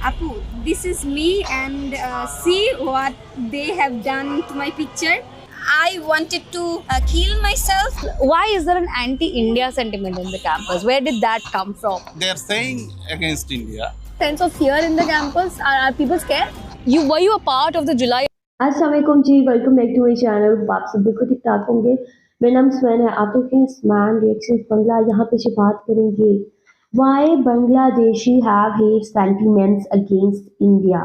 Apu, this is me and see what they have done to my picture. I wanted to kill myself. Why is there an anti-India sentiment in the campus? Where did that come from? They are saying against India. Sense of fear in the campus? Are people scared? Were you a part of the July? अस्सलामुअलैकुम जी, welcome back to my channel. आप सब बिल्कुल ठीक ठाक होंगे। मेरा नाम स्वैन है। आप देखें स्मैन रिएक्शंस बंगला। यहाँ पे से बात करेंगे why Bangladeshi have hate sentiments against India.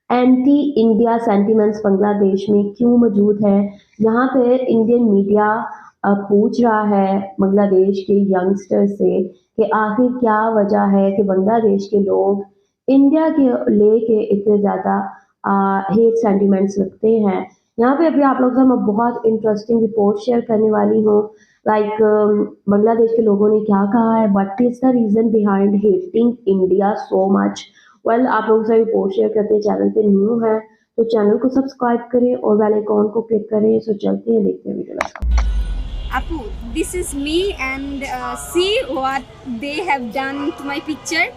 Anti India sentiments Bangladesh में क्यों मौजूद है। यहाँ पे इंडियन मीडिया पूछ रहा है बांग्लादेश के यंगस्टर से कि आखिर क्या वजह है कि बांग्लादेश के लोग इंडिया के लेके इतने ज़्यादा हेट सेंटिमेंट्स रखते हैं। यहाँ पे अभी आप लोगों से मैं बहुत इंटरेस्टिंग रिपोर्ट शेयर करने वाली हूँ। लाइक बांग्लादेश के लोगों ने क्या कहा है, what is the reason behind hating India so much. Well, आप लोगों से रिपोर्ट शेयर करते हैं। चैनल पे न्यू है तो चैनल को सब्सक्राइब करें और बेल आइकॉन को क्लिक करें। सो चलते हैं, देखते हैं video. Apu, this is me and see what they have done to my picture.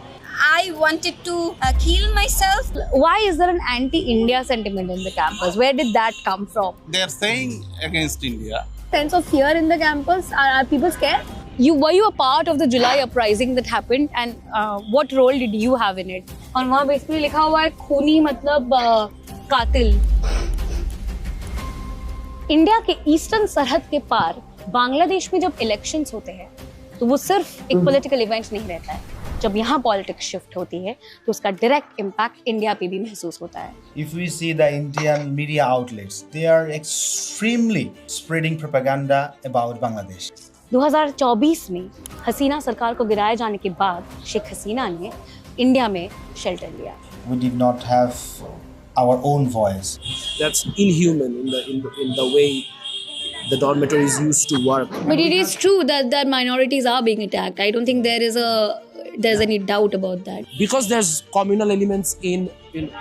I wanted to kill myself. Why is there an anti-India sentiment in the campus? Where did that come from? They are saying against India. Sense of fear in the campus? Are people scared? Were you a part of the July uprising that happened, and what role did you have in it? और वहाँ basically लिखा हुआ है खूनी मतलब कातिल। India के eastern सरहद के पार बांग्लादेश में जब इलेक्शंस होते हैं तो वो सिर्फ एक पॉलिटिकल इवेंट नहीं रहता है। जब यहाँ पॉलिटिक्स शिफ्ट होती है तो उसका डायरेक्ट इम्पैक्ट इंडिया पे भी महसूस होता है। If we see the Indian media outlets, they are extremely spreading propaganda about Bangladesh. 2024 में हसीना सरकार को गिराए जाने के बाद शेख हसीना ने इंडिया में शेल्टर लिया। We did not have our own voice. That's inhuman in the way the dormitories used to work. But it is true that minorities are being attacked. I don't think there's any doubt about that. Because there's communal elements in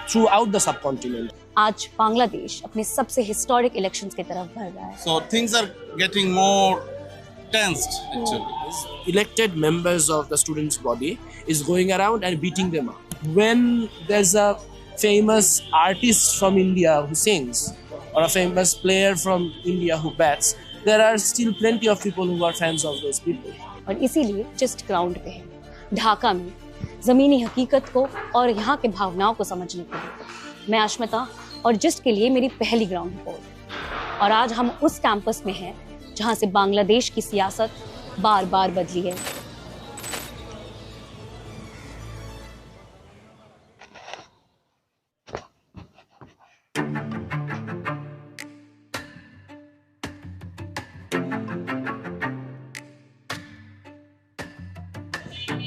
throughout the subcontinent. आज बांग्लादेश अपने सबसे historic elections की तरफ बढ़ रहा है। So things are getting more tensed actually. Elected members of the students' body is going around and beating them up. When there's a famous artist from India who sings, or a famous player from India who bats, there are still plenty of people who are fans of those people. और इसीलिए gist ground पे है ढाका में ज़मीनी हकीकत को और यहाँ के भावनाओं को समझने के लिए मैं अश्मिता और जिस्ट के लिए मेरी पहली ग्राउंड रिपोर्ट। और आज हम उस कैंपस में हैं जहाँ से बांग्लादेश की सियासत बार बार बदली है।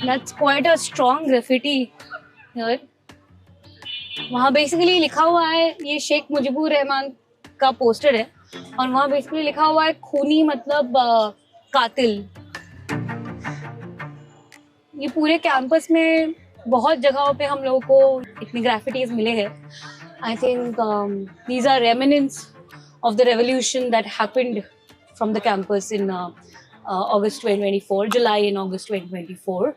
That's quite a strong graffiti here. वहाँ बेसिकली लिखा हुआ है, ये शेख मुजीबुर रहमान का पोस्टर है और वहाँ बेसिकली लिखा हुआ है खूनी मतलब कातिल। ये पूरे कैंपस में बहुत जगहों पे हम लोगों को इतने ग्राफिटीज मिले हैं। I think these are remnants of the revolution that happened from the campus in August 2024, July and August 2024.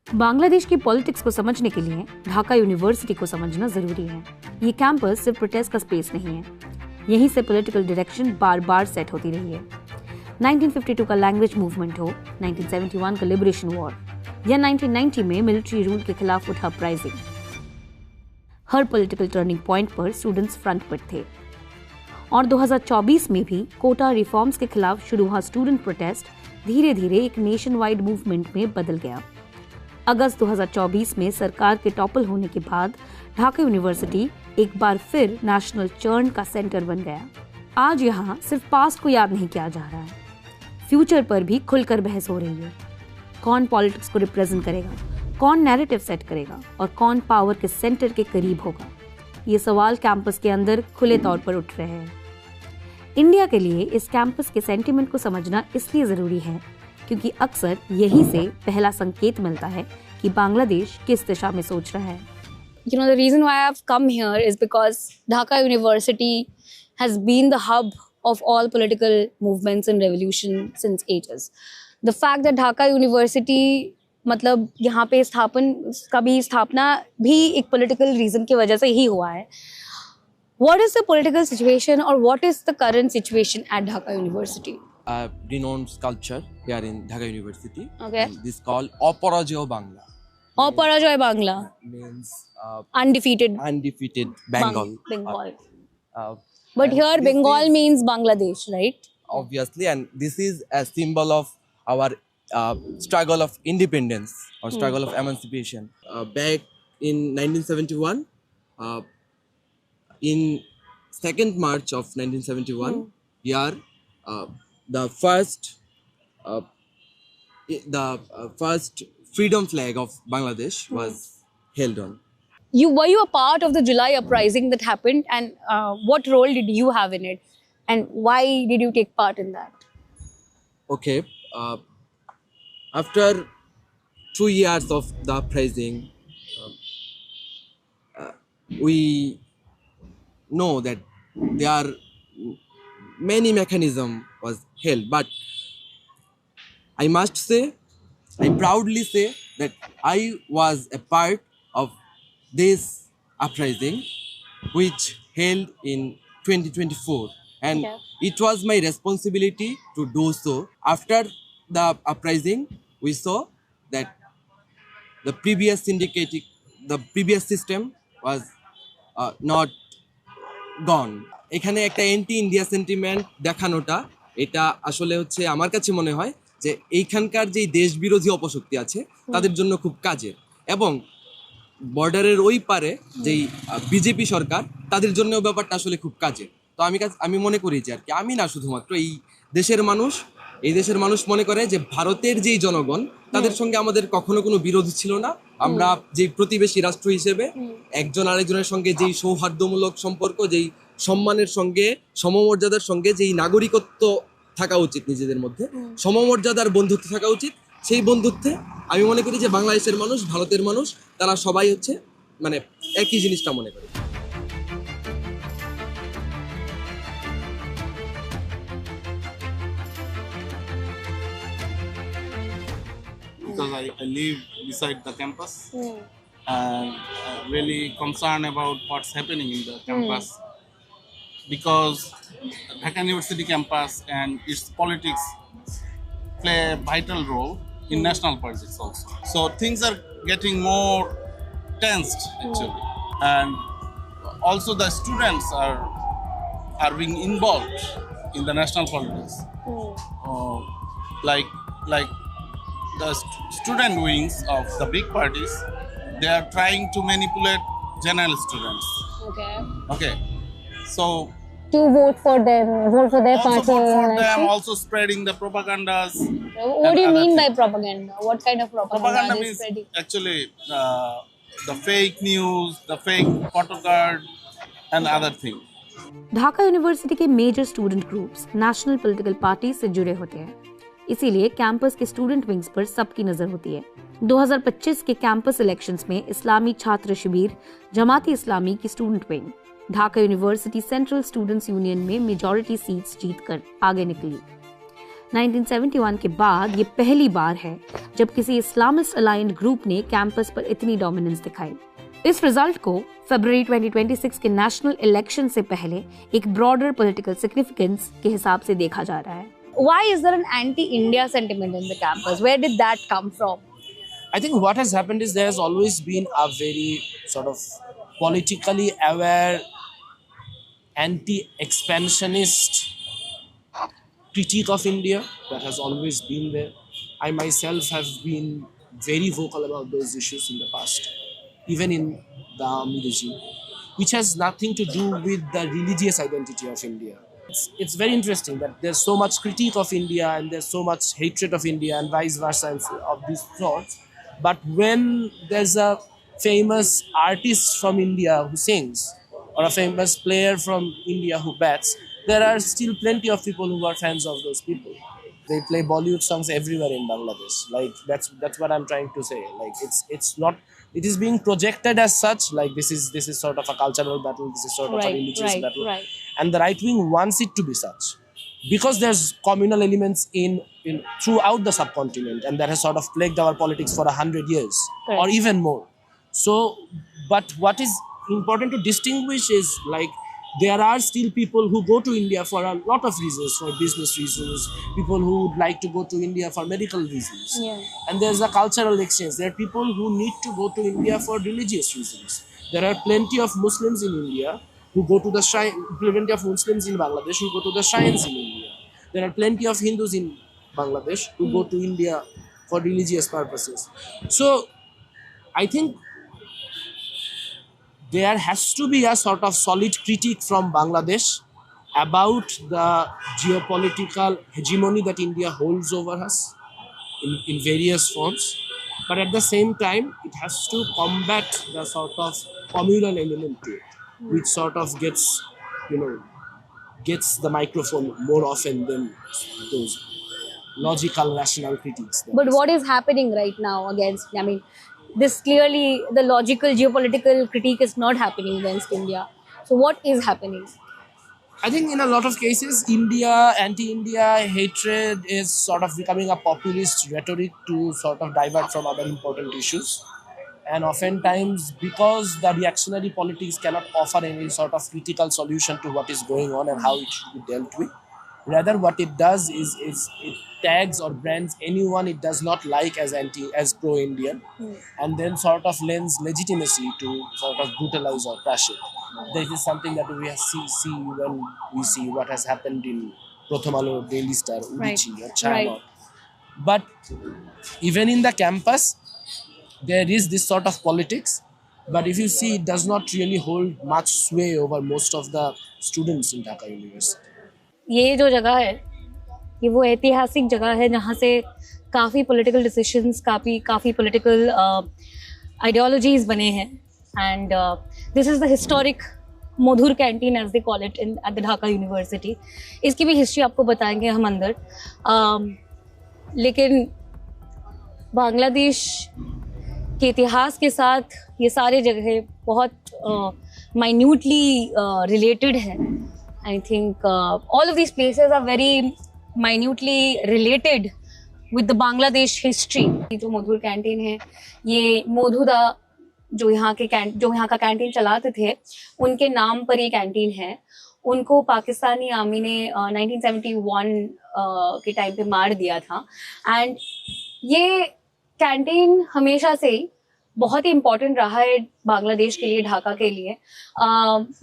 Bangladesh की पॉलिटिक्स को समझने के लिए ढाका यूनिवर्सिटी को समझना जरूरी है। ये कैंपस सिर्फ प्रोटेस्ट का स्पेस नहीं है, यहीं से पॉलिटिकल डायरेक्शन बार बार सेट होती रही है। 1952 का लैंग्वेज मूवमेंट हो, 1971 का लिबरेशन वॉर या 1990 में मिलिट्री रूल के खिलाफ उठा अपराइजिंग, हर पॉलिटिकल टर्निंग पॉइंट पर स्टूडेंट्स फ्रंट पर थे। और 2024 में भी कोटा रिफॉर्म्स के खिलाफ शुरू हुआ स्टूडेंट प्रोटेस्ट धीरे धीरे एक नेशन वाइड मूवमेंट में बदल गया। अगस्त 2024 में सरकार के टॉपल होने के बाद ढाका यूनिवर्सिटी एक बार फिर नेशनल चर्न का सेंटर बन गया। आज यहाँ सिर्फ पास्ट को याद नहीं किया जा रहा है, फ्यूचर पर भी खुलकर बहस हो रही है। कौन पॉलिटिक्स को रिप्रेजेंट करेगा, कौन नैरेटिव सेट करेगा और कौन पावर के सेंटर के करीब होगा, ये सवाल कैंपस के अंदर खुले तौर पर उठ रहे हैं। इंडिया के लिए इस कैंपस के सेंटिमेंट को समझना इसलिए जरूरी है क्योंकि अक्सर यही से पहला संकेत मिलता है कि बांग्लादेश किस दिशा में सोच रहा है। You know, the reason why I've come here is because Dhaka University has been the hub of all political movements and revolution since ages. The fact that Dhaka University मतलब यहाँ पे स्थापना भी एक पॉलिटिकल रीजन की वजह से ही हुआ है. What is the political situation or what is the current situation at Dhaka University? A renowned sculpture here in Dhaka University. Okay. And this called Oparajoy Bangla. Oparajoy Bangla Means undefeated Bengal. Bengal. But But here Bengal means Bangladesh, right? obviously, and this is a symbol of our struggle of independence or struggle of emancipation. Back in 1971, in 2nd March of 1971, here the first freedom flag of Bangladesh was held on. Were you a part of the July uprising that happened, and what role did you have in it, and why did you take part in that? Okay, after 2 years of the uprising, we know that there are many mechanisms was held, but I must say, I proudly say that I was a part of this uprising which held in 2024, and it was my responsibility to do so. After the uprising, we saw that the previous system was not gone. এখানে একটা anti India sentiment দেখানোটা এটা আসলে হচ্ছে আমার কাছে মনে হয় যে এইখানকার যেই দেশ বিরোধী অপশক্তি আছে তাদের জন্য খুব কাজের, এবং বর্ডারের ওই পারে যেই বিজেপি সরকার তাদের জন্য ব্যাপারটা আসলে খুব কাজের। তো আমি মনে করি যে আর কি আমি না শুধুমাত্র এই দেশের মানুষ মনে করে যে ভারতের যেই জনগণ তাদের সঙ্গে আমাদের কখনো কোনো বিরোধ ছিল না। আমরা যেই প্রতিবেশী রাষ্ট্র হিসেবে একজন আরেকজনের সঙ্গে যেই সৌহার্দ্যমূলক সম্পর্ক, যেই সম্মানের সঙ্গে সমমর্যাদার সঙ্গে যেই নাগরিকত্ব থাকা উচিত, নিজেদের মধ্যে সমমর্যাদার বন্ধুত্ব থাকা উচিত, সেই বন্ধুত্বে আমি মনে করি যে বাংলাদেশের মানুষ, ভারতের মানুষ তারা সবাই হচ্ছে মানে একই জিনিসটা মনে করে। Because I live beside the campus and really concerned about what's happening in the campus, because Dhaka University campus and its politics play a vital role in national politics also. So things are getting more tensed actually, and also the students are being involved in the national politics. Like the student wings of the big parties, they are trying to manipulate general students. Okay. So To vote for them, vote for their also party. vote for them, also spreading the propagandas. What do you and mean other by things. propaganda? What kind of propaganda Propaganda are they means spreading? actually the fake news, the fake photocard, and other things. Dhaka university के major student groups national political party से जुड़े होते हैं, इसीलिए campus के student wings पर सबकी नजर होती है। 2025 के कैंपस इलेक्शंस में इस्लामी छात्र शिविर जमाती इस्लामी की student wing Dhaka university central students union में मेजॉरिटी सीट्स जीतकर आगे निकली। 1971 के बाद ये पहली बार है जब किसी इस्लामिस्ट अलाइंड ग्रुप ने कैंपस पर इतनी डोमिनेंस दिखाई। इस रिजल्ट को फरवरी 2026 के नेशनल इलेक्शन से पहले एक ब्रॉडर पॉलिटिकल सिग्निफिकेंस के हिसाब से देखा जा रहा है। Why is there an anti-India sentiment in the campus? Where did that come from? I think what has happened is there has always been a very sort of politically aware, anti-expansionist critique of India that has always been there. I myself have been very vocal about those issues in the past, even in the army regime, which has nothing to do with the religious identity of India. It's very interesting that there's so much critique of India and there's so much hatred of India and vice versa and of these sorts. But when there's a famous artist from India who sings or a famous player from India who bats, there are still plenty of people who are fans of those people. They play Bollywood songs everywhere in Bangladesh. Like that's what I'm trying to say. Like it's not. It is being projected as such. Like this is sort of a cultural battle. This is sort of a religious battle. Right. And the right wing wants it to be such. because there's communal elements in throughout the subcontinent, and that has sort of plagued our politics for 100 years or even more. So, but what is important to distinguish is, like, there are still people who go to India for a lot of reasons, for business reasons, people who would like to go to India for medical reasons. And there's a cultural exchange. There are people who need to go to India for religious reasons. There are plenty of Muslims in India who go to the shrine, plenty of Muslims in Bangladesh who go to the shrines in India. There are plenty of Hindus in Bangladesh who go to India for religious purposes. So I think there has to be a sort of solid critique from Bangladesh about the geopolitical hegemony that India holds over us in various forms. But at the same time, it has to combat the sort of communal element to it, which sort of gets the microphone more often than those logical, rational critiques. But what is happening right now against, I mean, this clearly, the logical geopolitical critique is not happening against India. So what is happening? I think in a lot of cases, anti-India hatred is sort of becoming a populist rhetoric to sort of divert from other important issues. And oftentimes, because the reactionary politics cannot offer any sort of critical solution to what is going on and how it should be dealt with, rather what it does is it tags or brands anyone it does not like as pro-Indian, and then sort of lends legitimacy to sort of brutalize or crush it. This is something that we see when we see what has happened in Prothom Alo, Daily Star, Udichi, or China. But even in the campus, there is this sort of politics, but if you see, it does not really hold much sway over most of the students in Dhaka University. ये जो जगह है, ये वो ऐतिहासिक जगह है जहाँ से काफ़ी पॉलिटिकल डिसीजंस, काफ़ी पॉलिटिकल आइडियोलॉजीज बने हैं. And this is the historic Madhur canteen as they call it at the Dhaka university. इसकी भी हिस्ट्री आपको बताएंगे हम अंदर. लेकिन बांग्लादेश के इतिहास के साथ ये सारे जगह बहुत माइन्यूटली रिलेटेड हैं. I think all of these places are very minutely related with the Bangladesh history. जो मधुर कैंटीन है, ये मोधुदा जो यहाँ का कैंटीन चलाते थे, उनके नाम पर ये कैंटीन है. उनको पाकिस्तानी आर्मी ने 1971 के टाइम पे मार दिया था. एंड ये कैंटीन हमेशा से बहुत ही इम्पोर्टेंट रहा है बांग्लादेश के लिए, ढाका के लिए,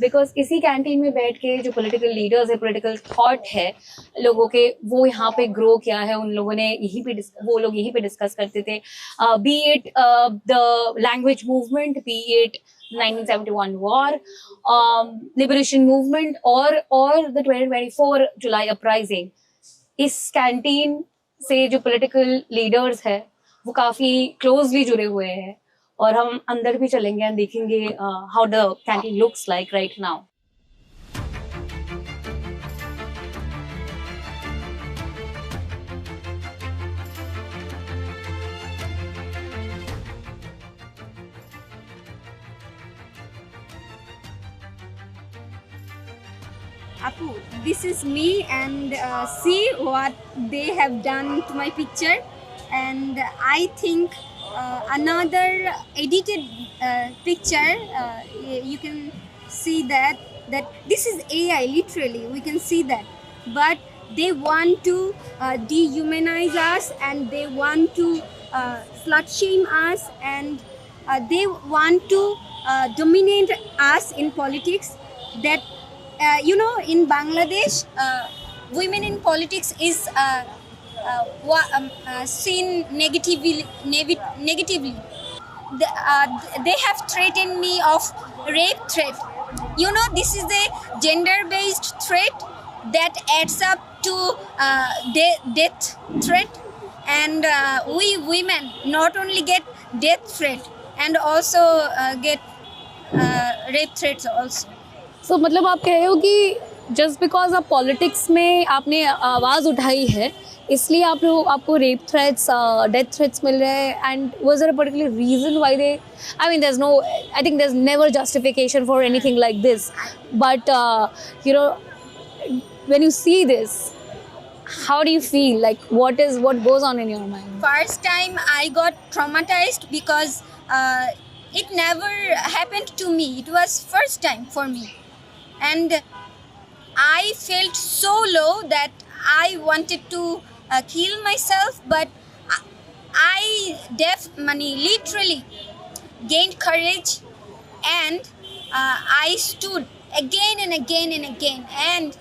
बिकॉज इसी कैंटीन में बैठ के जो पॉलिटिकल लीडर्स है, पॉलिटिकल थॉट है लोगों के, वो यहाँ पे ग्रो किया है. उन लोगों ने वो लोग यहीं पे डिस्कस करते थे, B it the language movement, B it 1971 war, liberation movement और द 2024 जुलाई अपराइजिंग. इस कैंटीन से जो पॉलिटिकल लीडर्स है वो काफ़ी क्लोजली जुड़े हुए हैं. और हम अंदर भी चलेंगे और देखेंगे how the canteen looks like right now. Apu, this is me, and see what they have done to my picture. And I think another edited picture, you can see that this is AI, literally we can see that, but they want to dehumanize us, and they want to slut shame us, and they want to dominate us in politics. That in Bangladesh, women in politics is seen negatively. They have threatened me of rape threat. This is a gender-based threat that adds up to death threat. And we women not only get death threat and also get rape threats also. So मतलब आप कह रहे हो कि just because आप politics में आपने आवाज़ उठाई है, इसलिए आपको रेप थ्रेट्स, डेथ थ्रेट्स मिल रहे हैं. And was there a particular reason why they, I mean I think there is never justification for anything like this, but when you see this, How do you feel? Like, what goes on in your mind? First time I got traumatized because it never happened to me. It was first time for me, and I felt so low that I wanted to kill myself, but literally gained courage, and I stood again and again and again. And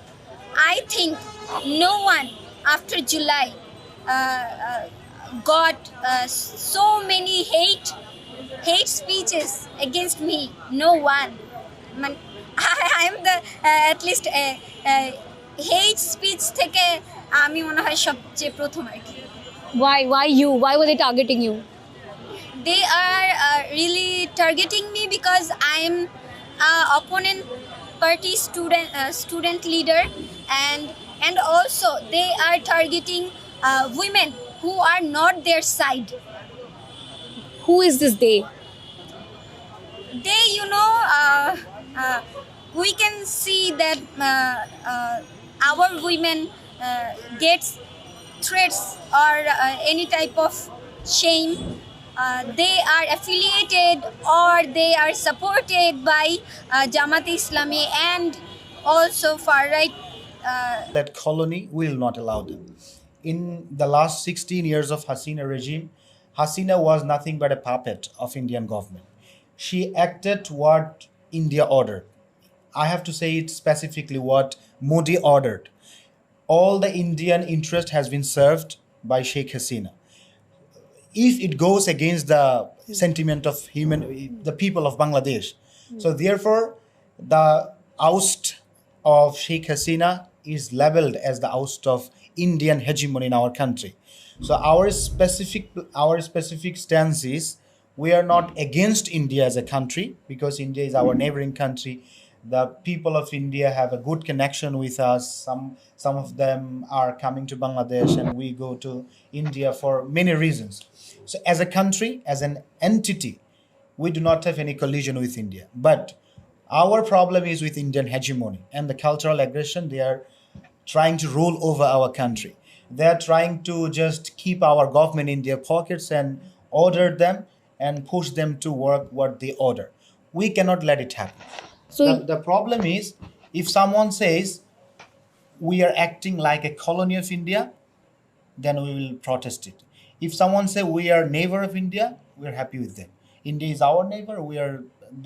I think no one after July got so many hate speeches against me. No one. I am the at least hate speech থেকে আমি মনে হয় সবচেয়ে প্রথম আর কি। Why you? Why were they targeting you? They are really targeting me because I am opponent party student leader, and also they are targeting women who are not their side. Who is this they? They, we can see that our women gets threats or any type of shame. They are affiliated or they are supported by Jamaat Islami and also far right. That colony will not allow them. In the last 16 years of Hasina regime, Hasina was nothing but a puppet of Indian government. She acted what India ordered. I have to say it specifically what Modi ordered. All the Indian interest has been served by Sheikh Hasina. If it goes against the sentiment of the people of Bangladesh, so therefore the oust of Sheikh Hasina is labeled as the oust of Indian hegemony in our country. So our specific stance is we are not against India as a country because India is our neighboring country. The people of India have a good connection with us. Some of them are coming to Bangladesh and we go to India for many reasons. So as a country, as an entity, we do not have any collision with India. But our problem is with Indian hegemony and the cultural aggression. They are trying to rule over our country. They are trying to just keep our government in their pockets and order them and push them to work what they order. We cannot let it happen. So The problem is if someone says we are acting like a colony of India, then we will protest it. If someone say we are neighbor of India, we are happy with them. India is our neighbor, we are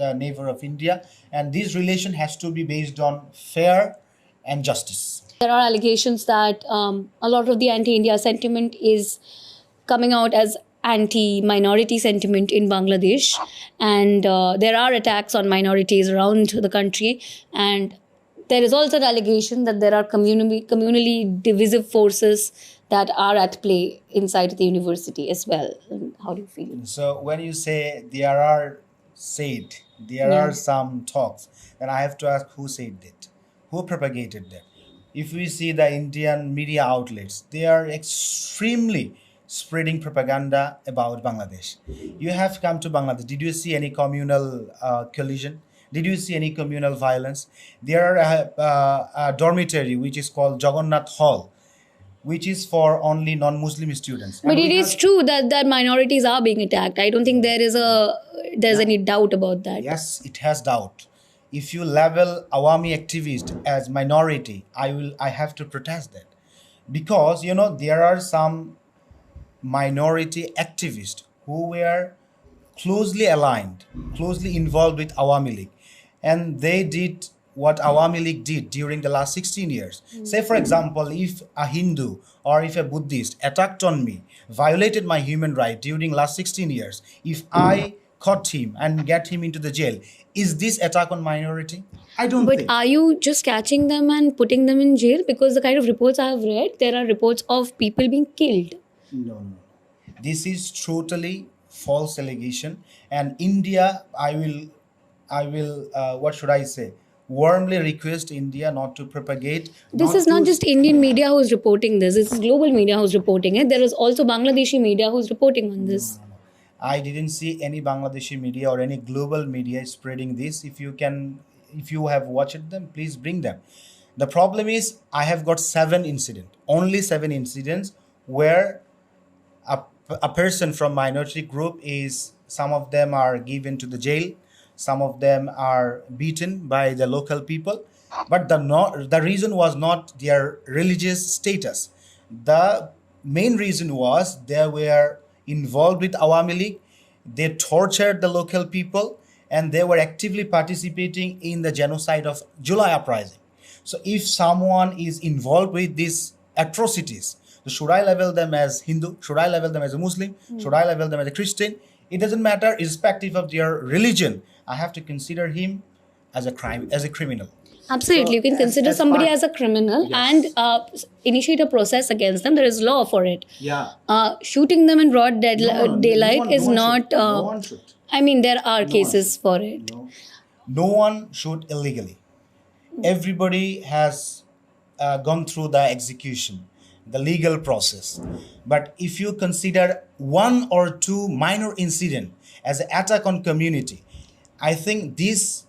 the neighbor of India, and this relation has to be based on fair and justice. there are allegations that a lot of the anti-India sentiment is coming out as anti-minority sentiment in Bangladesh, and there are attacks on minorities around the country, and there is also an allegation that there are communally divisive forces that are at play inside the university as well. How do you feel? So when you say there are some talks, then I have to ask who said that, who propagated that. If we see the Indian media outlets, they are extremely spreading propaganda about Bangladesh. You have come to Bangladesh. Did you see any communal collision? Did you see any communal violence? There are a dormitory which is called Jagannath Hall, which is for only non-Muslim students. But it is true that minorities are being attacked. I don't think there's any doubt about that. Yes, it has doubt. If you label Awami activist as minority, I have to protest that, because there are some minority activists who were closely aligned, closely involved with Awami League, and they did what Awami League did during the last 16 years. Say, for example, if a Hindu or if a Buddhist attacked on me, violated my human right during last 16 years, if I caught him and get him into the jail, is this attack on minority? I don't But think. are you just catching them and putting them in jail? Because the kind of reports I have read, there are reports of people being killed. No. This is totally false allegation. And India, I will what should I say? Warmly request India not to propagate. This is not just Indian media who's reporting this. This is global media who's reporting it. There is also Bangladeshi media who's reporting on this. I didn't see any Bangladeshi media or any global media spreading this. If you have watched them, please bring them. The problem is I have got 7 incidents, only 7 incidents where a person from minority group is, some of them are given to the jail, some of them are beaten by the local people, but the reason was not their religious status. The main reason was they were involved with Awami League, they tortured the local people, and they were actively participating in the genocide of July uprising. So if someone is involved with these atrocities, should I label them as Hindu? Should I label them as a Muslim? Should I label them as a Christian? It doesn't matter, irrespective of their religion. I have to consider him as a criminal. Absolutely, you can consider somebody as a criminal and initiate a process against them. There is law for it. Yeah. Shooting them in broad daylight is not. No one should. I mean, there are cases for it. No one should illegally. Everybody has gone through the execution, the legal process. But if you consider 1 or 2 minor incident as an attack on community, I think this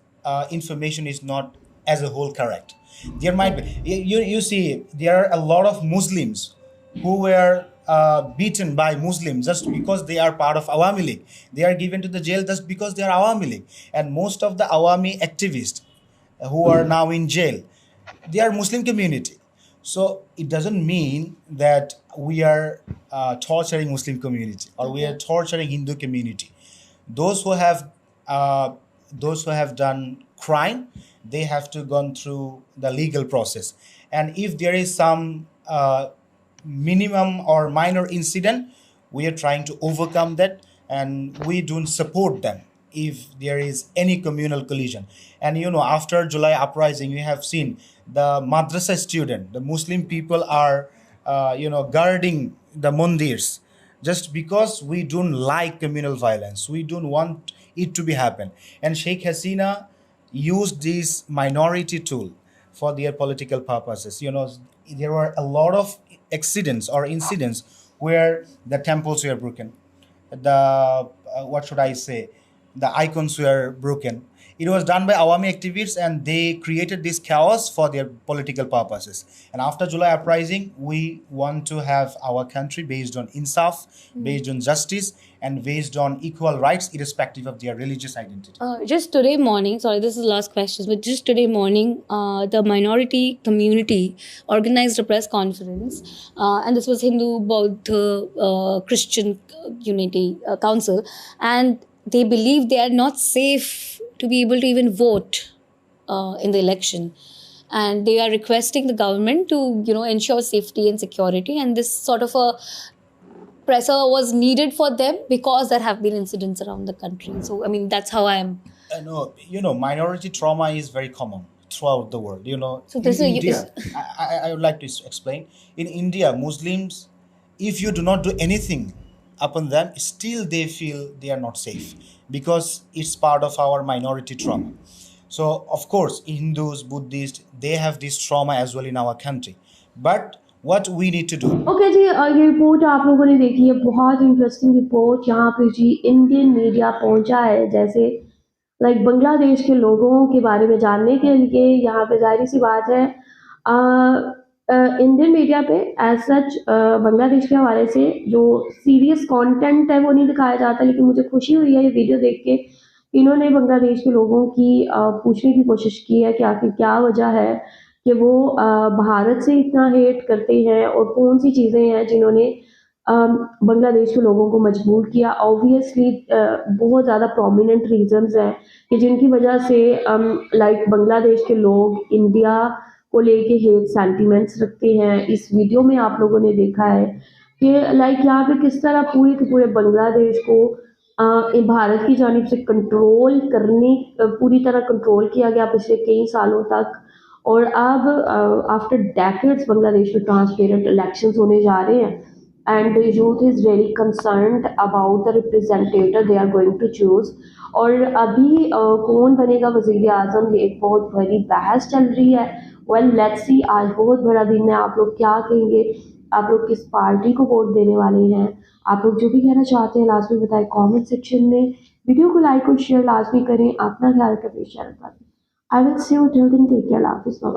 information is not as a whole correct. There might be, you see, there are a lot of Muslims who were beaten by Muslims just because they are part of Awami League. They are given to the jail just because they are Awami League. And most of the Awami activists who are now in jail, they are Muslim community. So it doesn't mean that we are torturing Muslim community or we are torturing Hindu community. Those who have done crime, they have to gone through the legal process. And if there is some minimum or minor incident, we are trying to overcome that, and we don't support them if there is any communal collision. And after July uprising, you have seen the madrasa student, the Muslim people are guarding the mandirs just because we don't like communal violence. We don't want it to be happen. And Sheikh Hasina used this minority tool for their political purposes. There were a lot of accidents or incidents where the temples were broken, the the icons were broken. It was done by Awami activists, and they created this chaos for their political purposes. And after July uprising, we want to have our country based on insaf, based on justice, and based on equal rights irrespective of their religious identity. Just today morning, sorry, this is the last question, but just today morning, the minority community organized a press conference, and this was Hindu, Bauddha, Christian Unity Council, and they believe they are not safe to be able to even vote in the election. And they are requesting the government to, ensure safety and security. And this sort of a pressure was needed for them because there have been incidents around the country. So, that's how I am. No, minority trauma is very common throughout the world. So this in India, I would like to explain. In India, Muslims, if you do not do anything upon them, still they feel they are not safe because it's part of our minority trauma. So of course Hindus, Buddhists, they have this trauma as well in our country, but what we need to do. Okay जी, ये report आप लोगों ने देखी है, बहुत interesting report. यहाँ पे जी इंडियन मीडिया पहुँचा है, जैसे लाइक बांग्लादेश के लोगों के बारे में जानने के लिए। यहाँ पे जाहिर सी बात है इंडियन मीडिया पे एज सच बांग्लादेश के हवाले से जो सीरियस कंटेंट है वो नहीं दिखाया जाता, लेकिन मुझे खुशी हुई है ये वीडियो देख के। इन्होंने बांग्लादेश के लोगों की पूछने की कोशिश की है कि आखिर क्या वजह है कि वो भारत से इतना हेट करते हैं और कौन सी चीज़ें हैं जिन्होंने बांग्लादेश के लोगों को मजबूर किया। ऑब्वियसली बहुत ज़्यादा प्रोमिनेंट रीजंस हैं कि जिनकी वजह से लाइक बांग्लादेश के लोग इंडिया को लेके हेट सेंटिमेंट्स रखते हैं। इस वीडियो में आप लोगों ने देखा है कि लाइक यहाँ पे किस तरह पूरे के पूरे बांग्लादेश को भारत की जानिब से कंट्रोल करने पूरी तरह कंट्रोल किया गया पिछले कई सालों तक। और अब आफ्टर डेकेड्स बांग्लादेश में ट्रांसपेरेंट इलेक्शंस होने जा रहे हैं and the youth is really concerned about the representative they are going to choose. और अभी कौन बनेगा वज़ीर आज़म, ये एक बहुत बड़ी बहस चल रही है। वेल लेट्स सी, आज बहुत बड़ा दिन है। आप लोग क्या कहेंगे, आप लोग किस पार्टी को वोट देने वाले हैं? आप लोग जो भी कहना चाहते हैं लाजमी बताएं कमेंट सेक्शन में। वीडियो को लाइक और शेयर लाजमी करें। अपना ख्याल रखें, पेश रखें। I will see you till then, take care, bye bye.